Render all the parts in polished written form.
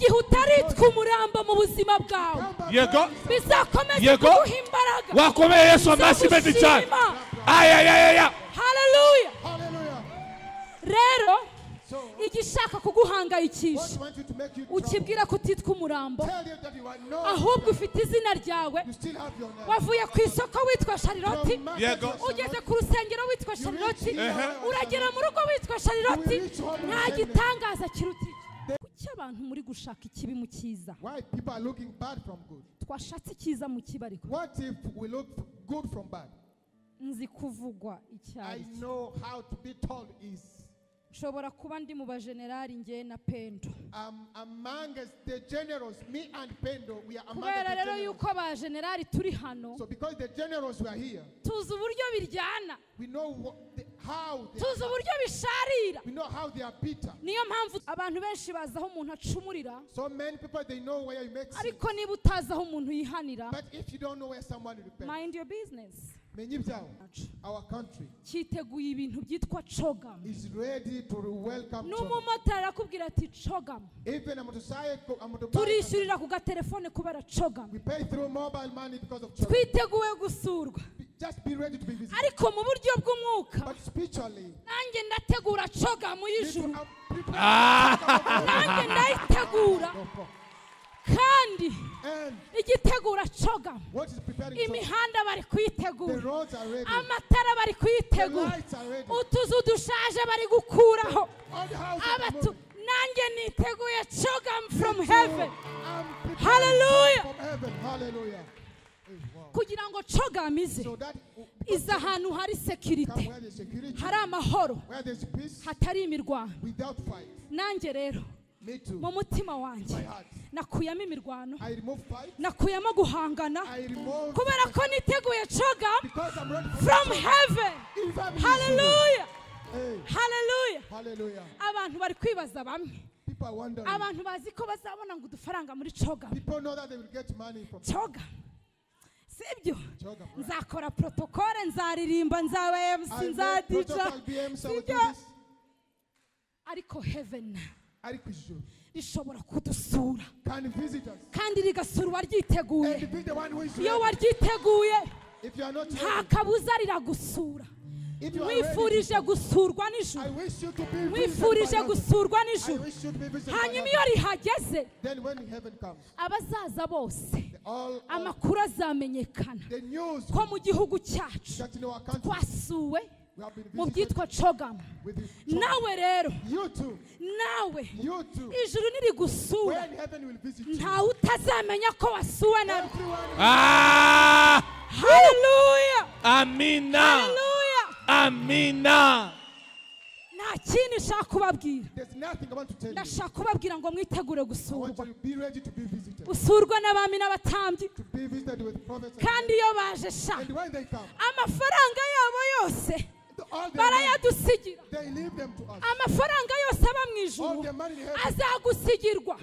igihe utaritwa umurambo mu buzima bwawe Yego. bizakomeza kuguha imbaraga Wakomeye Yesu amashyi menshi cyane. Hallelujah. Rero igishaka kuguhangayikisha ukibwira ko utitwa umurambo ahubwo ufite izina ryawe wavuye ku isoko witwa Charlotte ugeze ku rusengero witwa Charlotte uragera mu rugo witwa Charlotte nta gitangaza kiruta kuki abantu muri gushaka ikibi mu cyiza twashatse icyiza mu kibi ariko nzi kuvugwa icyo nshobora kuba ndi mu bajenerali nge na Pendo kubera rero yuko abajenerali turi hano tuzi uburyo biryana tuzi uburyo bisharira niyo mpamvu abantu benshi bazi aho umuntu acumurira ariko niba utazi aho umuntu yihanira mind your business. Our country cyiteguye ibintu byitwa cogam is ready to welcome n'umumotari akubwira ati cogam turishyurira ku gatelefone kubera cogam we pay through mobile money because of cogam twiteguye gusurwa just be ready to be visited ariko mu buryo bw'umwuka but spiritually nanjye ndategura cogam y'ijuru nanjye ndayitegura kandi igitegura cogam imihanda bari kuyitegura amatara bari kuyitegura utuzu dushaje bari gukuraho nanjye niteguye cogam from heaven. Hallelujah. kugira ngo cogam ize ahantu hari security hari amahoro hatari imirwano nanjye rero mu mutima wanjye nakuyemo imirwano nakuyemo guhangana kubera ko niteguye cogam from heaven. Hallelujah. Abantu bari kwibaza bamwe abantu bazi ko bazabona ngo udufaranga muri cogam sibyo nzakora protocole nzaririmba nzaba MC nzadija ariko heaven rishobora kudusura kandi rigasura uwaryiteguye iyo waryiteguye nta kabuza riragusura wifurije gusurwa n'ijuru wifurije gusurwa n'ijuru hanyuma iyo rihageze abazaza bose amakuru azamenyekana ko mu gihugu cyacu twasuwe mu byitwa cogam nawe rero nawe ijuru nirigusura ntawe utazamenya ko wasuwe naryo. Hallelujah. Amina. nta kintu nshaka kubabwira ndashaka kubabwira ngo mwitegure gusurwa usurwa n'abami n'abatambyi kandi iyo baje sha amafaranga yabo yose barayadusigira amafaranga yose aba mu ijuru azagusigirwa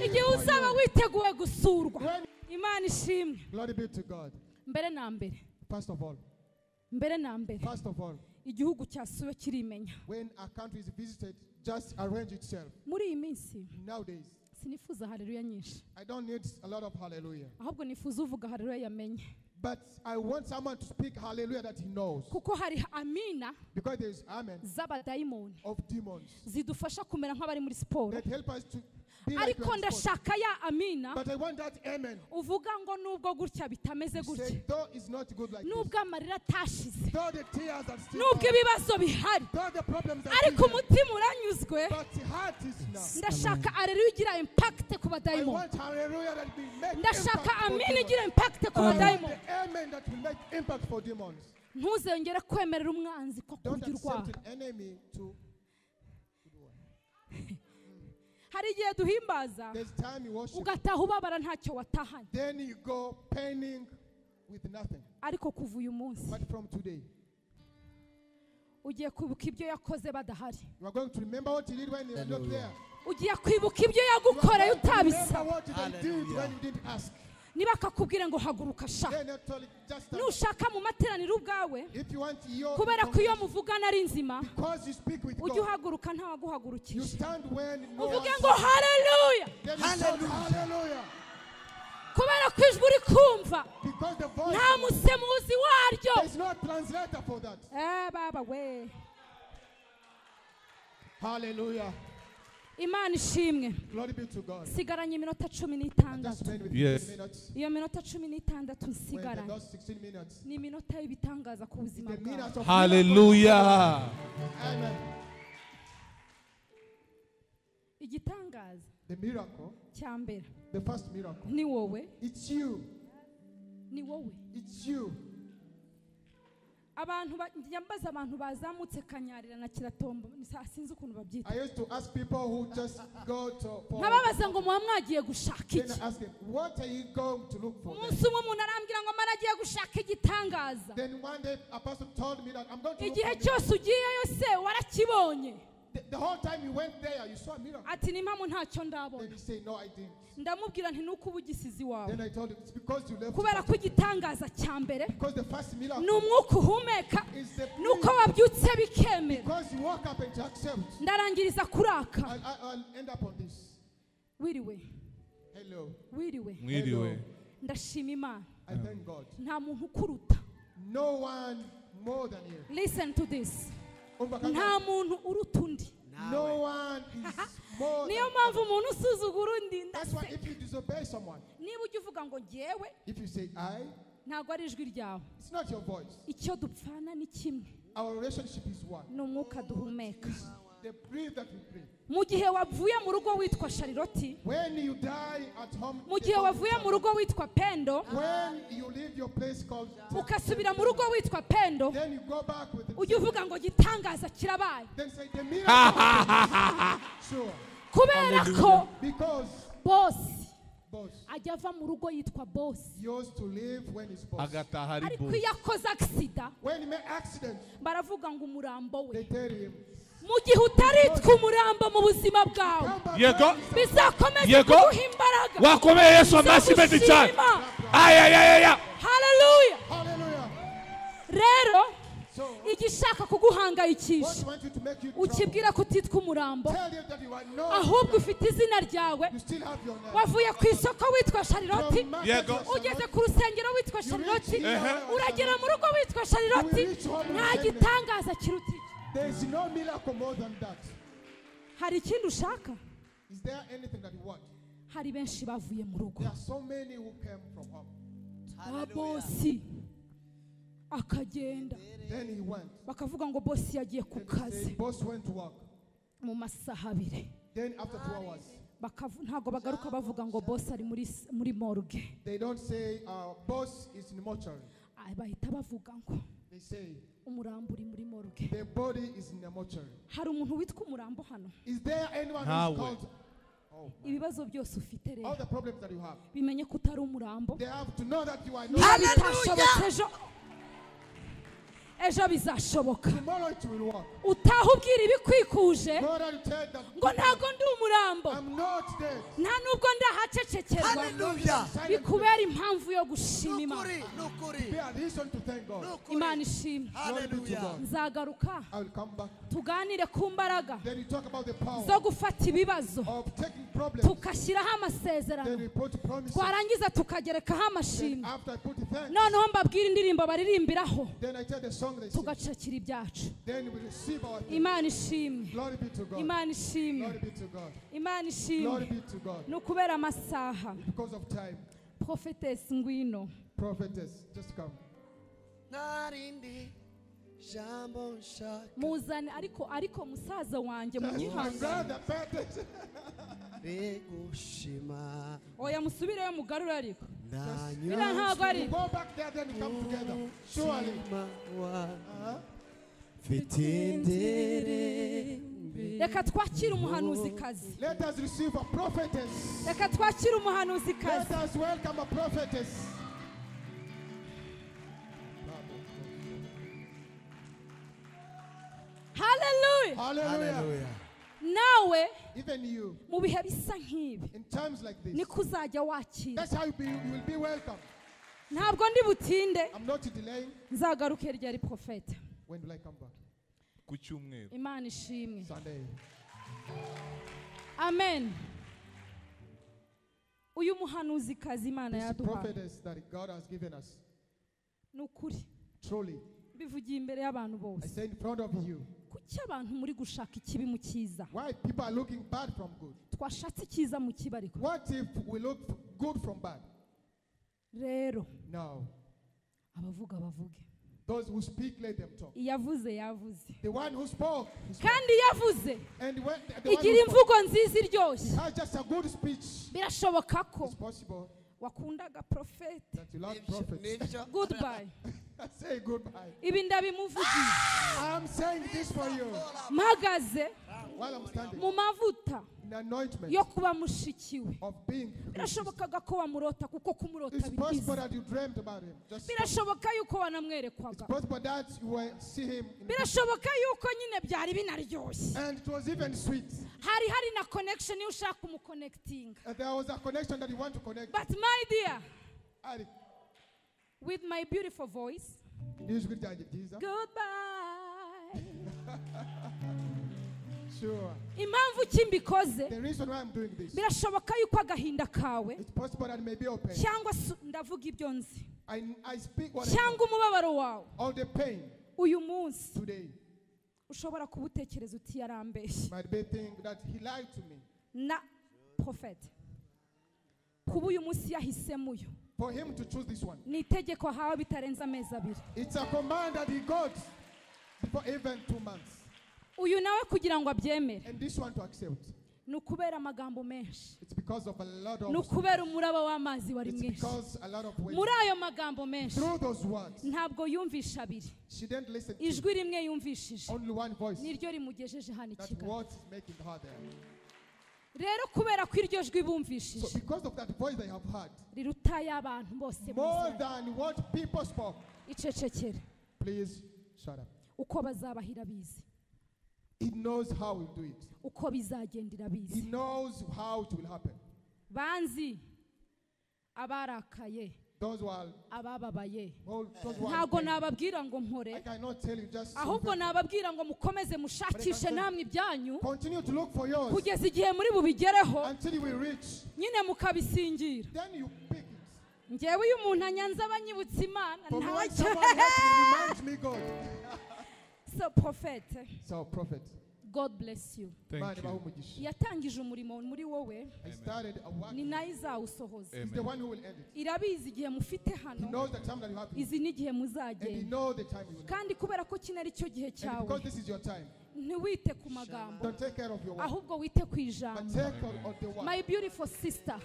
igihe uzaba witeguye gusurwa. Imana ishimwe. mbere na mbere igihugu cyasuwe kirimenya muri iyi minsi sinifuza haleluya nyinshi ahubwo nifuza uvuga haleluya yamenye. But I want someone to speak hallelujah that he knows. Kuko hari amina because there is amen of demons zidufasha kumera nk'abari muri siporo that help us to be like ariko ndashaka ya amina but I want that amen uvuga ngo nubwo gutya bitameze gutya though is not good like nubwo amarira atashize though the tears are still nubwo ibibazo bihari ariko umutima uranyuzwe ndashaka haleluya igira impact ku badayimoni ndashaka amina igira impact ku badayimoni ntuzengere kwemerera umwanzi ko kurya urwaho. hari igihe duhimbaza ugataha ubabara ntacyo watahanye ariko kuva uyu munsi ugiye kwibuka ibyo yakoze badahari ugiye kwibuka ibyo yagukoreye utabisaba niba akakubwira ngo haguruka sha nushaka mu materaniro ubwawe kubera ko iyo muvugana ari nzima ujye uhaguruka ntawaguhagurukije uvuge ngo haleluya uraryumva Because the voice nta musemuzi waryo. there is no translator for that. Baba we. Hallelujah. Imana ishimwe. Glory be to God. Sigaranye iminota Just 16. spend with Yes. 15 minutes. Iyo minota 16 When the nsigaranye last 16 minutes. ni iminota y'ibitangaza ku buzima The bwawe. minutes of Hallelujah. Amen. Igitangaza The miracle, cya mbere the first miracle. ni wowe, It's you. ni wowe. It's you. Abantu yambaza abantu bazamutse kanyarira na kiratombo sinzi ukuntu babyita. I used to ask people who just go to for. Nkababaza ngo muba mwagiye gushaka Then iki. I ask them, what are you going to look for? Umunsi umwe umuntu arambwira ngo maragiye gushaka igitangaza. Then one day a person told me that I'm going to look Igihe for cyose ugiyeyo se warakibonye. the whole time you went there, you saw a miracle. Ati ni mpamvu ntacyo Then ndabona. you say, no, I didn't. Ndamubwira nti nuko ubugisizi wawe. Then I told him, it's because you left. Kubera ko igitangaza cya mbere Because the first miracle ni umwuka uhumeka is the nuko breath. wabyutse bikemera. Because you woke up and you accept. Ndarangiriza kuraka. I'll end up on this. Wiriwe, Hello. wiriwe. Mwiriwe. Ndashima Imana. I thank God. Nta muntu ukuruta. No one more than you. Listen to this. Nta Nta muntu uruta undi. No one is more Niyo than mpamvu umuntu usuzugura undi. That's why if you disobey someone, Niba ujya uvuga ngo ngewe if you say I, ntabwo ari ijwi ryawe. it's not your voice. Icyo dupfana ni kimwe. Our relationship is one. Ni umwuka duhumeka. The breath that we breathe. Mu gihe wavuye mu rugo witwa Shariroti, When you die at home, mu gihe wavuye mu rugo witwa Pendo, when you leave your place called, ukasubira mu rugo witwa Pendo, then you go back with ujya uvuga ngo gitangaza kirabaye. then say the miracle. Sure. Kubera ko Because bosi boss, ajya ava mu rugo yitwa bosi. he used to live when he's boss. agataha ari Ariko boss. iyo akoze agisida When he made accident, baravuga ngo umurambo they we. tell him, Mu gihe utaritwa umurambo mu buzima bwawe, come back. Yego. bizakomeza Yego. kuguha imbaraga. Wakomeye Yesu amashyi menshi cyane. Hallelujah. Hallelujah. Hallelujah. Rero So, igishaka what kuguhangayikisha wants you to make you ukibwira ko utitwa umurambo, tell you that you are no, ahubwo ufite izina ryawe. you still have your name. Wavuye ku isoko witwa Shariroti, From market Yego. to Charlotte, ugeze ku rusengero witwa Shariroti, uragera mu rugo witwa Shariroti. Nta gitangaza kiruta iki. there is no miracle more than that. Hari ikindi ushaka? Is there anything that you want? Hari benshi bavuye mu rugo, There are so many who came from home. bosi akagenda Then he went. bakavuga ngo bosi yagiye ku Then they say, kazi boss went to work. mu masaha abiri. Then after 2 hours, Ntabwo bagaruka bavuga ngo bosi ari muri morgue. they don't say boss is in the mortuary. Bahita bavuga ngo They say umurambo uri muri morgue. the body is in the mortuary. Hari umuntu witwa umurambo hano? Is there anyone Ntawe. who's called? Oh, Ibibazo byose ufite all rero the problems that you have, bimenye ko utari umurambo. they have to know that you are not. Niba bitashobotse ejo bizashoboka. Tomorrow it will work. Utaha ubwira ibikwikuje God will tell that ngo ntago ndi umurambo, I'm not dead. nta nubwo ndahacecekerwa. Hallelujah. Bikubera impamvu yo gushima Imana. Be a reason to thank God. Imana ishimwe. Glory be to God. Nzagaruka I will come back. tuganire ku mbaraga Then you talk about the power zo gufata ibibazo of taking problems. tukashyiraho Then amasezerano, we put promises. twarangiza tukagerekaho Then amashimwe. after I put the thanks, Noneho mbabwira indirimbo baririmbiraho then I tell the song they sing. tugacakira ibyacu. Then we receive our things. Imana ishimwe. Glory be to God. Imana ishimwe. Glory be to God. Imana Glory ishimwe. be to God. Ni ukubera amasaha. Because of time, Prophetess ngwino. prophetess, just come. Narindi jambo nshaka Muzane ariko musaza wanjye My munyihangane. brother, prophetess. begushima Oya musubireyo mugarura ariko. Biriya ndanywa ntabwo ari. Go back there, then we come together. Surely. fitindere Reka twakire umuhanuzikazi. Let us receive a prophetess. Reka twakire Let umuhanuzikazi. us welcome a prophetess. Hallelujah. Hallelujah. Nawe Even you, mu bihe bisa nk'ibi in times like this, niko uzajya wakira. that's how you will be welcome. Ntabwo ndi butinde, I'm not delaying. nzagaruke ryari profete. When will I come back? Ku cyumweru. Imana ishimwe. Sunday. Amen. uyu muhanuzi kazi Imana This yaduhaye prophetess that God has given us, nukuri truly, bivugiye imbere y'abantu I bose say in front of you, kuki abantu muri gushaka ikibi mu cyiza why people are looking bad from good? twashatse icyiza mu kibi ariko What if we look good from bad? rero No. abavuga bavuge Those who speak, let them talk. yavuze yavuze The one who spoke, he spoke. kandi yavuze And when the one igira who spoke imvugo nziza iryoshye has just a good speech, birashoboka ko it's possible wakundaga profete that you love prophets. goodbye Say goodbye. ibi ndabimuvugiye I'm saying this for you mpagaze while I'm standing mu mavuta in anointment yo kuba mushikiwe of being. birashobokaga ko wamurota kuko kumurota It's possible bigize that you dreamt about him. Just birashoboka yuko it's wanamwerekwaga possible that you will see him. birashoboka yuko nyine byari binaryoshye And it was even sweet. hari na connection iyo ushaka kumuconnecting And there was a connection that you want to connect. but my dear Ari, with my beautiful voice n'ijwi ryanjye ryiza. goodbye Sure. impamvu ki mbikoze The reason why I'm doing this, birashoboka yuko agahinda kawe it's possible that it may be open. cyangwa ndavuga ibyo nzi I speak what I know. cyangwa umubabaro wawe All the pain uyu munsi today ushobora kubutekereza uti yarambeshye might be think that he lied to me. na prophet kuba uyu munsi yahisemo uyu For him to choose this one, ni itegeko ahawe bitarenze amezi abiri it's a command that he got before even 2 months. uyu nawe kugira ngo abyemere And this one to accept, ni ukubera amagambo menshi it's because of a lot ni of, ukubera umuraba w'amazi wari it's mwinshi because a lot of ways. muri ayo magambo menshi Through those words, ntabwo yumvisha abiri she didn't listen to ijwi rimwe yumvishije only one voice. niryo rimugejeje hano i That's Kigali what's making her there. rero kubera ko iryo jwi So bumvishije because of that voice they have heard, riruta y'abantu bose more mu than what people spoke, icecekere please shut up. uko bazabahira bizi He knows how he'll do it. uko bizagendera He bizi knows how it will happen. banzi abarakaye Those who are, abababaye those who are ntabwo pain, nababwira ngo I mpore cannot tell you just ahubwo nababwira ngo mukomeze mushakishe namwe ibyanyu continue to look for yours kugeza igihe muri bubigereho until you will reach. nyine mukabisingira Then you pick it. ngewe iyo umuntu anyanze aba anyibutsa imana For me, when ntacyo someone helps me, reminds me God. so prophet So, prophet, God bless you Thank man, you. yatangije umurimo muri wowe I started a work. ni nayo izawusohoza He's the one who will end it. irabizi igihe mufite He hano knows the time that you have, izi n'igihe and he muzagenda knows the time you will end. kandi kubera ko kino ari cyo gihe And cyawe because this is your time, ntiwite ku magambo don't take care of your work, ahubwo wite ku but ijambo take care of the work. my beautiful sister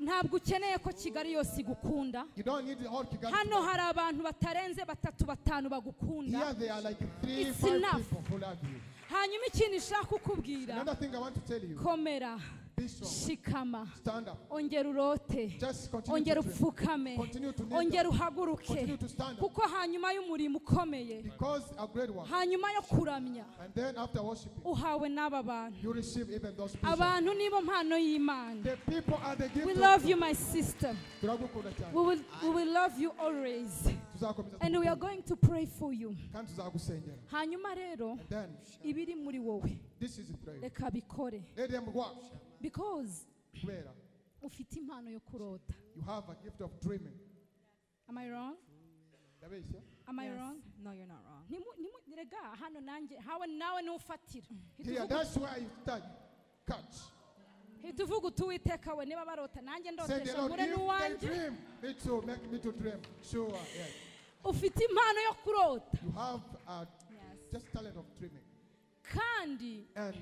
ntabwo ukeneye ko kigali yose igukunda You don't need the whole Kigali. hano hari abantu batarenze batatu batanu bagukunda Here there are like 3, It's 5 enough. people who love you. hanyuma ikintu ishaka kukubwira Another thing I want to tell you, komera be strong, shikama stand up, ongera urote just continue ongera to dream, upfukame continue to kneel ongera down, uhaguruke continue to stand up, kuko hanyuma y'umurimo ukomeye because a great one. hanyuma yo kuramya And then after worshiping, uhawe n'aba bantu you receive even those people. abantu nibo mpano y'imana The people are the gift we of love God. you my sister Turagukunda cyane. we will love you always Tuzakomeza and we are kugukunda. going to pray for you Kandi tuzagusengera. hanyuma rero And then ibiri muri wowe this is the prayer. reka bikore Let them work. because Kubera ufite impano yo kurota you have a gift of dreaming. am I wrong Ndabeshya? am I Yes. wrong No, you're not wrong. rega hano nanjye hawe nawe nufatira Here, that's why you start. Catch. hituvuga utuwiteka we niba barota nanjye Say the ndotesha Lord, ngure if they n'uwanjye dream, me too, make me to dream. Sure, yes. ufite impano yo kurota You have Yes. just talent of dreaming. kandi And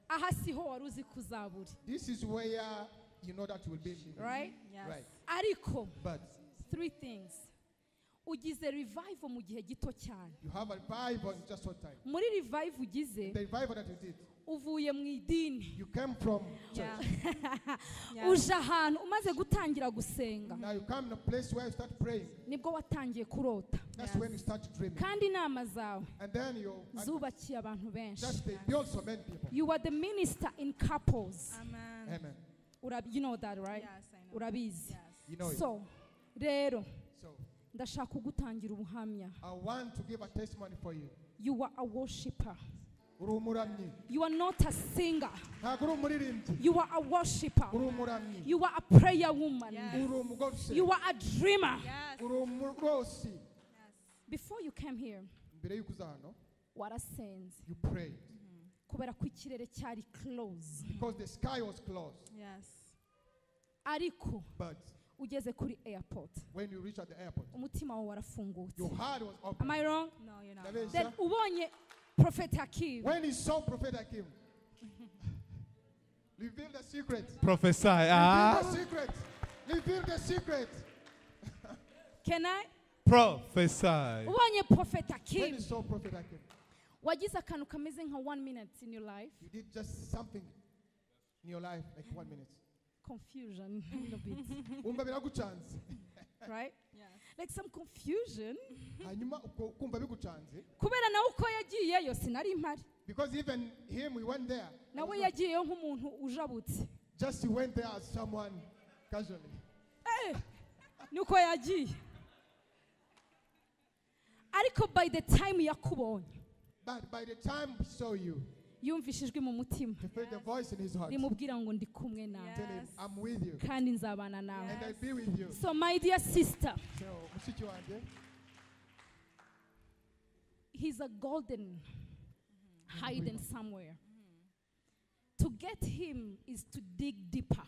aha siho wari uzi kuzaburi this is where you know that you will be living. right Yes. Right. ariko But 3 things ugize revival mu gihe gito cyane you have a revival in just one time. muri revival ugize The revival that you did, uvuye mu idini you came from Yeah. church. Yeah. uje ahantu umaze gutangira gusenga Now you come in a place where you start praying. nibwo watangiye kurota That's Yes. when you start dreaming. kandi inama zawe And then you zubakiye abantu benshi just they build so many people. you are the minister in couples Amen. Amen. you know that right Yes, I know. urabizi Yes. You know it. so rero So ndashaka kugutangira ubuhamya I want to give a testimony for you. you are a worshipper uri umuramyi You are not a singer. ntabwo uri umuririmbyi You are a worshiper. uri umuramyi You are a prayer woman. Yes. uri umugore usenga You are a dreamer. Yes. uri umurosi Before you came here, mbere y'uko uza hano warasenze you prayed kubera ko ikirere cyari close. because the sky was closed Yes. Ariko but ugeze kuri airport, when you reach at the airport umutima wawe warafungutse. your heart was open. Am I wrong? No, you're not. Ndabeshya? Then ubonye Prophet Hakim. When he saw Prophet Hakim, reveal the secret. Prophesy. Reveal the secret. Reveal the secret. Can I? Prophesy. Ubonye Prophet When Hakim, he saw Prophet Hakim, wagize akantu kameze nka 1 minute in your life. you did just something in your life, like 1 minute. Confusion a little bit, Umva biragucanze. right? Yes. Like some confusion. Hanyuma ukumva bigucanze. Kubera nawe uko yagiyeyo sinari mpari. Because even him, we went there. Nawe yagiyeyo nk'umuntu ujabutse. Just he went there as someone casually. Nuko yagiye. Ariko by the time yakubonye, But by the time he saw you, yumvishe ijwi mu mutima he felt the voice in his heart. rimubwira ngo ndi kumwe nawe Tell him, Yes. I'm with you. kandi nzabana nawe. And I'll be with you. So my dear sister, So, mushiki wanjye, he's a golden hidden somewhere. To get him is to dig deeper.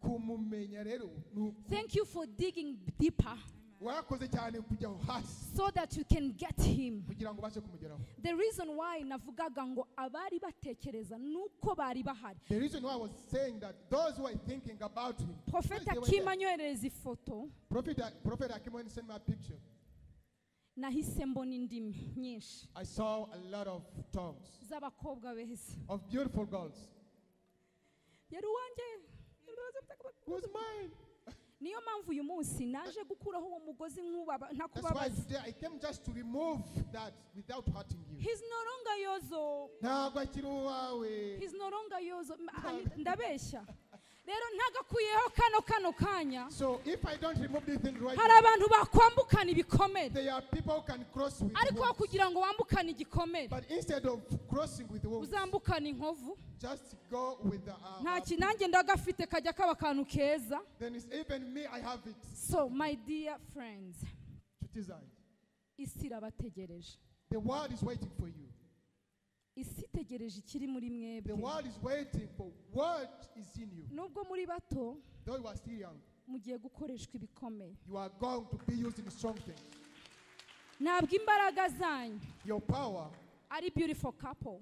kumumenya rero ni Thank you for digging deeper warakoze cyane kujya hasi so that you can get him. kugira ngo ubashe kumugeraho. The reason why navugaga ngo abari batekereza nuko bari bahari. The reason why I was saying that those who are thinking about him, Prophet they were Hakim there. anyohereza ifoto, Prophet Hakim when he sent me a picture, nahise mbona indimi nyinshi I saw a lot of tongues z'abakobwa beza. of beautiful girls. Yari uwanjye. Who's mine? Niyo mpamvu uyu munsi naje gukuraho uwo mugozi That's why ntakubabaza. today I came just to remove that without hurting you. He's no longer yozo. Ntabwo akiri uwawe. He's no longer yozo. Ndabeshya. Rero ntagakuyeho kano kanya. So if I don't remove this thing right Hari now, abantu bakwambukana ibikomere. there are people who can cross with Ariko wounds. kugira ngo wambukane igikomere, But instead of crossing with wounds, uzambukana inkovu. just go with the Nta kinange ndagafite kajya kaba kantu keza. then it's even me, I have it. So my dear friends, Nshuti zanjye, isi irabategereje. the world is waiting for you. Isi itegereje ikiri muri The mwebwe. world is waiting for what is in you. Nubwo muri bato, Though you are still young, mugiye gukoreshwa ibikomeye. you are going to be used in strong things. Ntabwo imbaraga zanyu Your power, ari beautiful couple.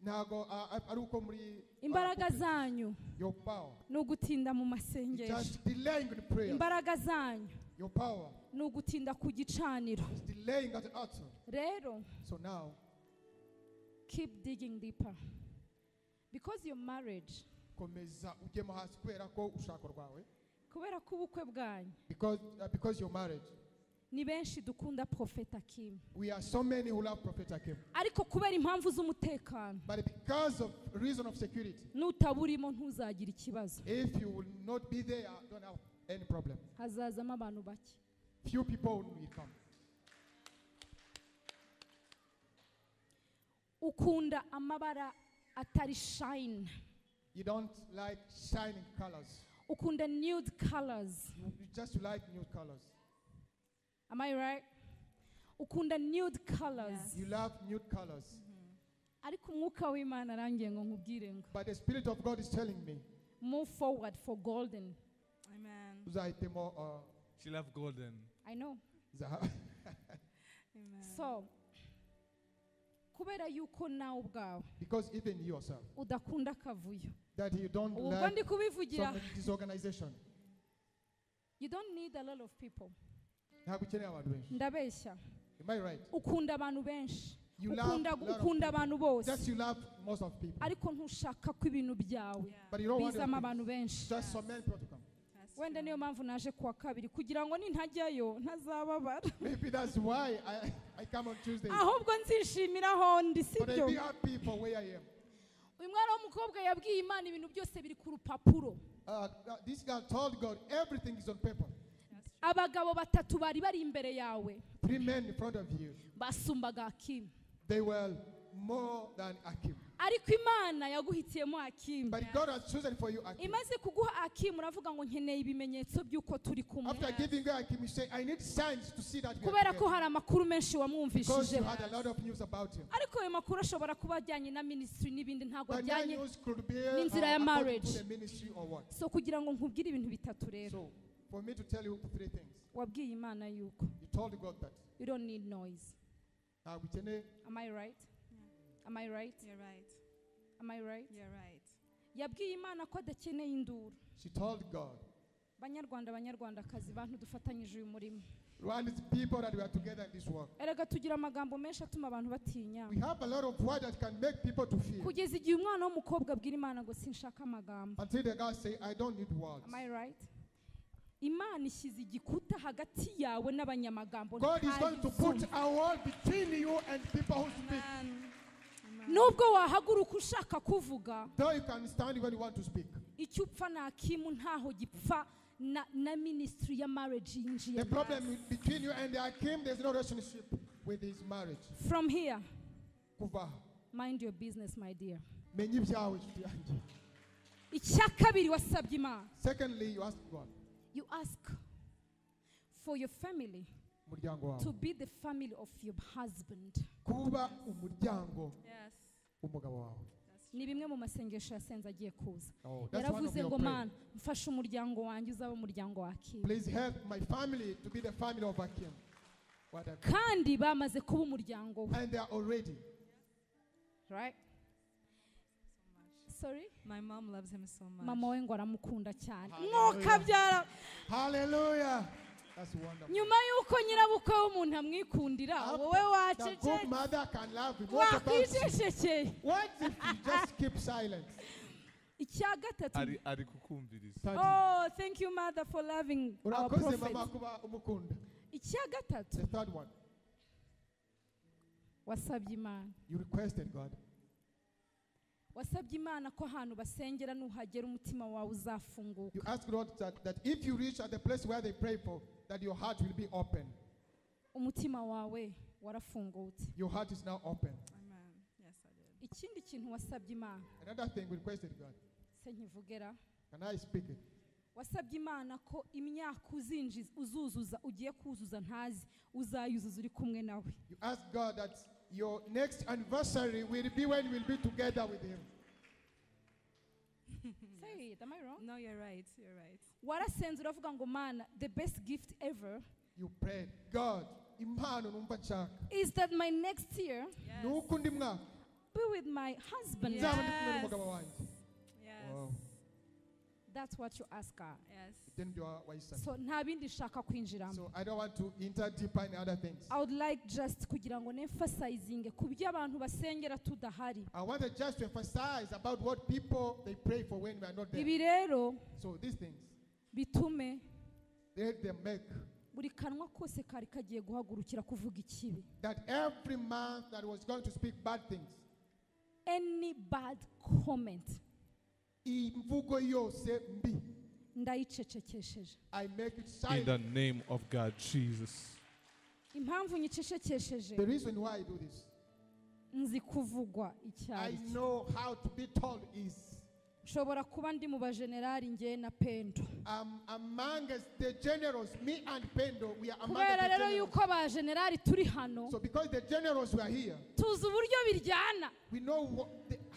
ntago ari uko muri Imbaraga zanyu your power, ni ugutinda mu is masengesho. just delaying in prayer. Imbaraga zanyu Your power ni ugutinda ku gicaniro. is delaying at the altar. Rero, So now, keep digging deeper. Because your marriage, komeza ujyemo hasi kubera ko ushaka rwawe. kubera ko ubukwe bwanyu, Because your marriage, ni benshi dukunda Prophet Hakim. we are so many who love Prophet Hakim. Ariko kubera impamvu z'umutekano, But because of reason of security, nutaburimo ntuzagira ikibazo. if you will not be there, don't have any problem. Hazazamo abantu bake. Few people will come. Ukunda amabara atari shine. You don't like shining colors. Ukunda nude colors. You just like nude colors. Am I right? Ukunda nude colors. Yes. You love nude colors. Ariko umwuka w'Imana arangiye ngo nkubwire ngo But the Spirit of God is telling me, move forward for golden. Amen. uzahitemo She loved golden. I know. zahabu. Amen. So kubera yuko nawe ubwawe Because even you yourself, udakunda akavuyo, that you don't ubwo ndi like kubivugira, some disorganization. you don't need a lot of people. Ntabwo ukeneye abantu benshi. Ndabeshya. Am I right? Ukunda abantu benshi. You love Ukunda a lot of ukunda abantu bose. Just you love most of people. Ariko ntushaka ko ibintu byawe Yeah. But you don't want bizamo them abantu benshi. just so many people to come. That's Wenda true. niyo mpamvu naje kuwa kabiri kugira ngo nintajyayo ntazababara. Maybe that's why I come on Tuesday. Ahubwo nzishimira aho ndi, But I sibyo? be happy for where I am. Uyu mwana w'umukobwa yabwiye Imana ibintu byose biri ku rupapuro. This girl told God everything is on paper. That's true. Abagabo batatu bari bari imbere yawe 3 men in front of you. basumbaga Hakim. They were more than Hakim. ariko imana yaguhitiyemo Akimu. But God has chosen for you Akim. Imaze kuguha Akimu uravuga ngo nkeneye ibimenyetso by'uko turi kumwe. After giving you Akim, you say, I need signs to see that we are Kubera ko together. hari amakuru menshi Because wamwumvishije. you had a lot of news about him. Ariko ayo makuru ashobora kuba ajyanye na ministry n'ibindi ntabwo But that ajyanye. news could be n'inzira ya according marriage. to the ministry or what. So kugira ngo nkubwire ibintu bitatu rero. So, for me to tell you 3 things, Wabwiye Imana yuko you told God that. you don't need noise. Am I right? Am I right? You're right. Am I right? You're right. Yabwiye Imana ko adakeneye induru. She told God, Banyarwandakazi bantu dufatanyije uyu murimo. one is people that we are together in this work. Erega tugira amagambo menshi atuma abantu batinya. We have a lot of words that can make people to fear. Kugeza igihe umwana w'umukobwa abwira Imana ngo sinshaka amagambo. Until the guy say, I don't need words. Am I right? Imana ishyize igikuta hagati yawe n'abanyamagambo. God is going to put a wall between you and people who speak. Nubwo wahaguruka ushaka kuvuga, Though you can stand when you want to speak. icyo upfa na Akimu ntaho gipfa na ministry ya marriage yinjiye. The problem between you and the Akim, there's no relationship with his marriage. From here, Kuva. mind your business, my dear. Menye ibyawe inshuti yanjye. Icya kabiri wasabye Imana. Secondly, you ask God. You ask for your family Umuryango wawe. to be the family of your husband. Kuba umuryango Yes. umugabo wawe. Ni bimwe mu masengesho yasenze agiye kuza. Oh, that's one of Yaravuze your ngo prayers. Mana mfashe umuryango wanjye uzaba umuryango wa Akimu. Please help my family to be the family of Akim. What a- Kandi bamaze kuba umuryango we. And they are already. Right? Sorry? My mom loves him so much. Mama we ngo aramukunda cyane. Hallelujah. Mwokabyara. Hallelujah. That's wonderful. Nyuma yuko nyirabukwe w'umuntu amwikundira wowe The good wacecetse. mother can love you. What about you? Wakwicecekeye. What if you just keep silent? Icya gatatu. ari kukumviriza. Study. Oh, thank you, Mother, for loving our Urakoze mama prophet. kuba umukunda. Icya gatatu The third one, wasabye Imana. you requested God. Wasabye Imana ko ahantu basengera nuhagera umutima wawe uzafunguka. You asked God that if you reach at the place where they pray for, that your heart will be open. Umutima wawe warafungutse. Your heart is now open. Amen. Yes, I did. Ikindi kintu wasabye Imana. Another thing we requested God. Se nkivugera. Can I speak it? Wasabye Imana ko imyaka uzuzuza ugiye kuzuza ntazi uzayuzuza uri kumwe nawe. You asked God that your next anniversary will be when we'll be together with Him. Say it, am I wrong? No, you're right. You're right. Warasenze uravuga ngo Mana, the best gift ever You prayed, God, impano numva nshaka. is that my next year Yes. Nuko undi mwaka be with my husband. Yes. nzaba ndi kumwe n'umugabo wanjye. Yes. Wow. That's what you ask God. Yes. Ibyo nibyo wayisabye. So nta bindi shaka kwinjiramo. So I don't want to enter deeper in other things. I would like just kugira ngo nemphasizing ku byo abantu basengera tudahari. I wanted just to emphasize about what people they pray for when we are not there. Ibi rero So these things, bitume let them make buri kanwa kose kari kagiye guhagurukira kuvuga ikibi. that every man that was going to speak bad things, Any bad comment imvugo yose mbi, ndayicecekesheje. I make it In silent. the name of God, Jesus. Impamvu nyicecekesheje The reason why I do this, nzi kuvugwa I icyari. know how to be told is Nshobora kuba ndi mu bajenerali nge na Pendo. amongst the generals, me and Pendo, we are among Kubera the rero generals. yuko abajenerali turi hano, So because the generals were here, tuzi uburyo biryana, we know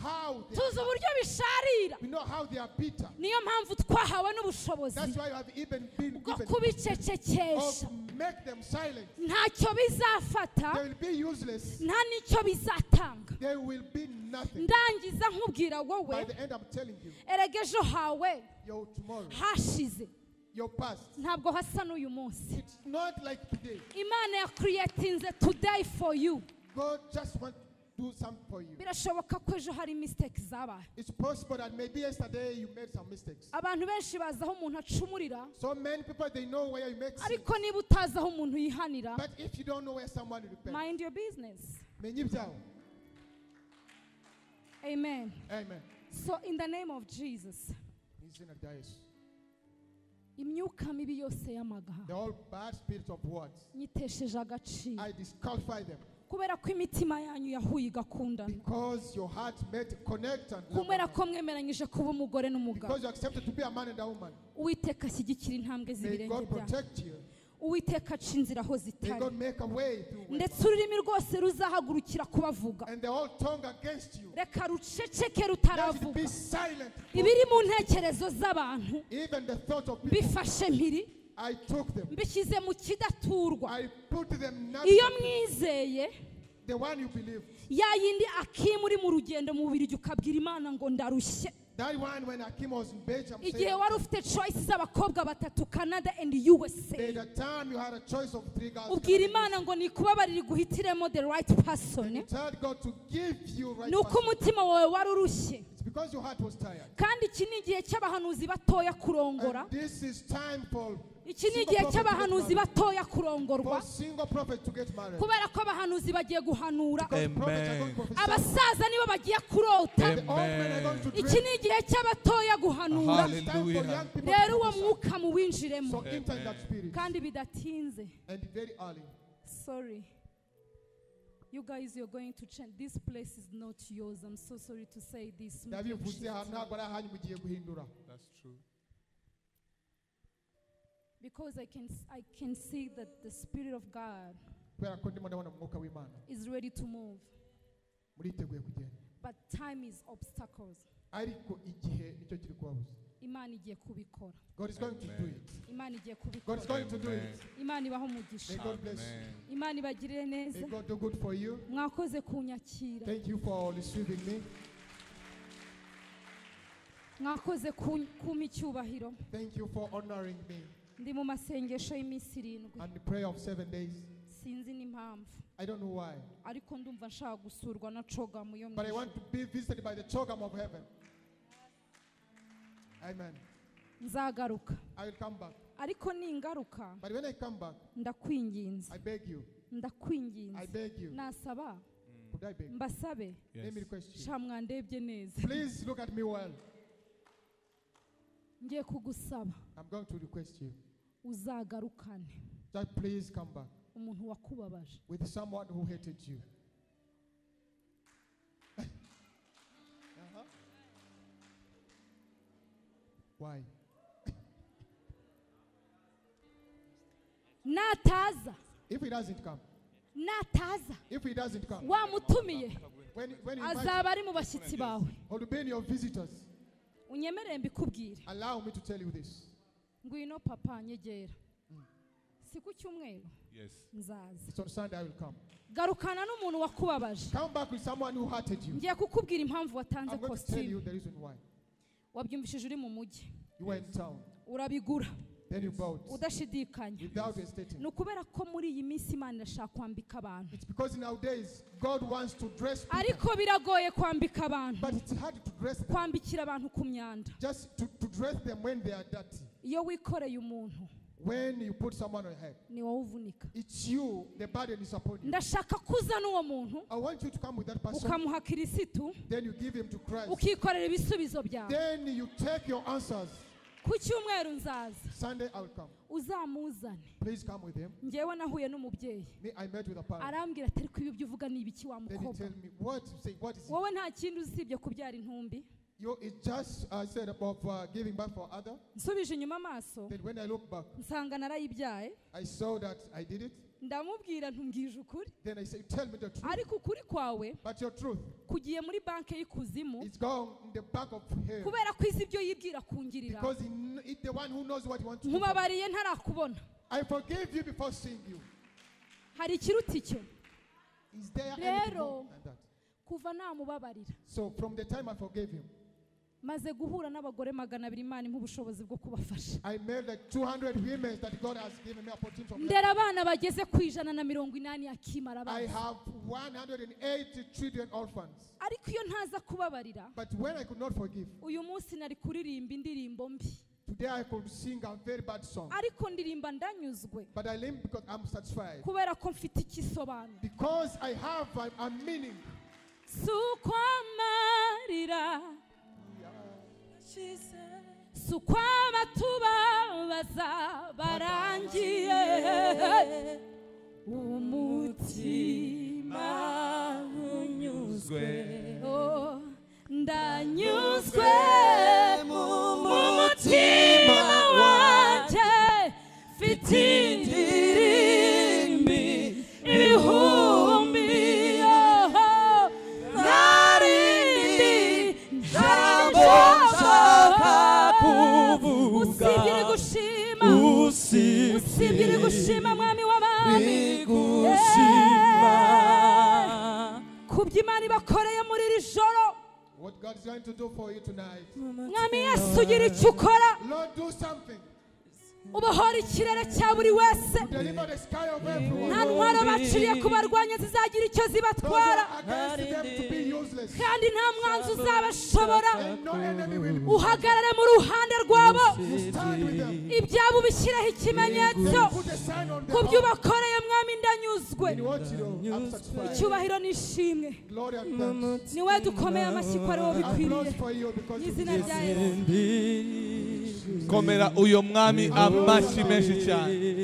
how they tuzi uburyo bisharira. we know how they are bitter. Niyo mpamvu twahawe n'ubushobozi That's why you have even been bwo given kubicecekesha. of make them silent. Ntacyo bizafata, They will be useless. nta n'icyo bizatanga. They will be nothing. Ndangiza nkubwira By wowe, the end, I'm telling you, erega ejo hawe your tomorrow, hashize your past, ntabwo hasa n'uyu munsi. it's not like today. Imana yakuriyetinze today for you. God just wants to do something for you. Birashoboka ko ejo hari mistake zabaye. It's possible that maybe yesterday you made some mistakes. Abantu benshi bazi aho umuntu acumurira, So many people, they know where you make sin. ariko niba utazi aho umuntu yihanira, But if you don't know where someone repents, mind your business. menye ibyawe. Amen. Amen. So in the name of Jesus, Mu izina rya Yesu. imyuka mibi yose y'amagara The all bad spirits of words, nyitesheje agaciro. I disqualify them. kubera ko imitima yanyu yahuye igakundana, Because your heart met connect and love kubera one ko mwemeranyije kuba umugore another. n'umugabo. Because you accepted to be a man and a woman. Uwiteka ashyigikira intambwe May z'ibirenge God byanyu. protect you. Uwiteka aca inzira aho May zitari, God make a way through ways. ndetse ururimi rwose ruzahagurukira kubavuga And the whole tongue against you. reka ruceceke Let it rutaravuga. be silent. Ibiri mu ntekerezo z'abantu Even the thought of people, bifashe mpiri, I took them. mbishyize mu kidaturwa. I put them not Iyo mwizeye the one you believe. ya yindi Akimu uri mu rugendo mu Bubiligi ukabwira Imana ngo ndarushye, That one when Akim was in Belgium, igihe saying, wari ufite choice z'abakobwa batatu Canada and USA, at the time you had a choice of 3 girls. ubwira Imana ngo nikubabarire guhitiremo the right person, You told God to give you right ni uko person. umutima wawe wari urushye. It's because your heart was tired. Kandi iki ni igihe cy'abahanuzi batoya kurongora, And this is time for iki ni igihe cy'abahanuzi batoya kurongorwa, single prophet to get married. kubera ko abahanuzi bagiye guhanura, Because prophets are going to prophesy. abasaza nibo bagiye kurota. The old men are going to Iki dream. ni igihe cy'abatoya guhanura, It's time for young people rero to uwo prophesy. mwuka muwinjiremo So enter that spirit. kandi bidatinze. And very early. Sorry. You guys, you're going to change. This place is not yours. I'm so sorry to say this. Ndabivuze hano ntabwo ari ahanyu mugiye guhindura. That's true. Because I can see that the Spirit of God Kubera ko ndimo ndabona umwuka w'Imana. is ready to move. Muriteguye kugenda. But time is obstacles. Ariko igihe nicyo kiri kubabuza. Imana igiye kubikora. God is going to do it. Imana igiye God is kubikora. going to do it. Imana ibaho umugisha. May God bless you. Imana ibagirire May neza. God do good for you. Mwakoze kunyakira. Thank you for receiving me. Mwakoze kumpa icyubahiro. Thank you for honoring me. Ndi mu masengesho y'iminsi 7. And the prayer of 7 days. Sinzi n'impamvu. I don't know why. Ariko ndumva nshaka gusurwa na cogamu yo mu But I ijuru. want to be visited by the chogam of heaven. Amen. Nzagaruka. I will come back. Ariko ningaruka But when I come back, ndakwinginze. I beg you. I Ndakwinginze. beg you. Nasaba Could I beg? mbasabe Let me request you. sha mwandebye neza. Please look at me well. Ngiye kugusaba I'm going to request you. uzagarukane Just please come back umuntu wakubabaje. with someone who hated you. Why? Nataza, If he doesn't come, nataza if he doesn't come, wamutumiye when you invite azaba ari mu bashyitsi bawe. or to be in your visitors, Unyemerere mbikubwire. allow me to tell you this. Ngwino papa nyegera. Si ku cyumweru Yes. nzaza. It's on Sunday I will come. Garukana n'umuntu wakubabaje. Come back with someone who hurted you. Ngiye kukubwira impamvu watanze I'm going to tell you costume. the reason why. Wabyumvishije uri mu mujyi. You were in town, Urabigura then you bought udashidikanya. without hesitating. Ni ukubera ko muri iyi minsi Imana irashaka kwambika abantu. It's because nowadays God wants to dress people, Ariko biragoye kwambika abantu. but it's hard to dress them. Kwambikira abantu ku myanda. Just to dress them when they are dirty. Iyo wikoreye umuntu When you put someone on your head, ni wowe uvunika. it's you, the burden is upon you. Ndashaka kuzana uwo muntu I want you to come with that person, ukamuha kirisitu then you give him to Christ. ukikorera ibisubizo byawe. Then you take your answers. Ku cyumweru nzaza Sunday I will come. uzamuzane. Please come with him. Ngewe nahuye n'umubyeyi Me, I met with a parent. arambwira ati ariko ibyo uvuga ni ibiki wa Then he mukobwa. tell me, what you say, what is it? Wowe nta kindi usibye kubyara intumbi. It's just, I said about giving back for other. Nsubije inyuma amaso Then when I look back, nsanga narayibyaye. I saw that I did it. Ndamubwira ntumbwije ukuri. Then I said, tell me the truth. Ariko ukuri kwawe But your truth, kugiye muri banki y'ikuzimu it's gone in the back of hell. kubera ko izi ibyo yibwira kungirira. Because it's the one who knows what he wants to do. Nkubabariye ntarakubona. I forgave you before seeing you. Hari ikiruta icyo. Is there anything Rero more than that? kuva namubabarira So from the time I forgave him, maze guhura n'abagore 200 Imana impa ubushobozi bwo kubafasha. I made like 200 women that God has given me opportunity of. Ndera abana bageze ku 180 akimara I bose. have 180 children orphans. Ariko iyo ntaza kubabarira But when I could not forgive, uyu munsi nari kuririmba indirimbo mbi. today I could sing a very bad song. Ariko ndirimba ndanyuzwe But I live because I'm satisfied. kubera ko mfite ikisobanuro. Because I have a meaning. Sukwamarira sukwabatubabaza barangiye umutima Oh, ndanyuzwe mu mutima wanjye mfite indirimbi ibihumbi narindi jambo nshaka kuvuga usibye gushima mwami w'abami kubyo Imana ibakoreye muri iri joro. What God is going to do for you tonight. Mwami Yesu ugira icyo ukora. Lord, do something. Ubohora ikirere cya buri wese. Deliver the sky of everyone. Nta ntwaro baciriye kubarwanya zizagira icyo zibatwara. Kandi nta mwanzi uzabashobora. Uhagarare mu ruhande rwabo. Ibyabo ubishyireho ikimenyetso. Ku byo ubakoreye mwami ndanyuzwe. Icyubahiro n'ishimwe. Niwe dukomeye amashyi ko ari wowe bikwiriye. N'izina rya Yesu. Komera uyo mwami amashyi menshi cyane.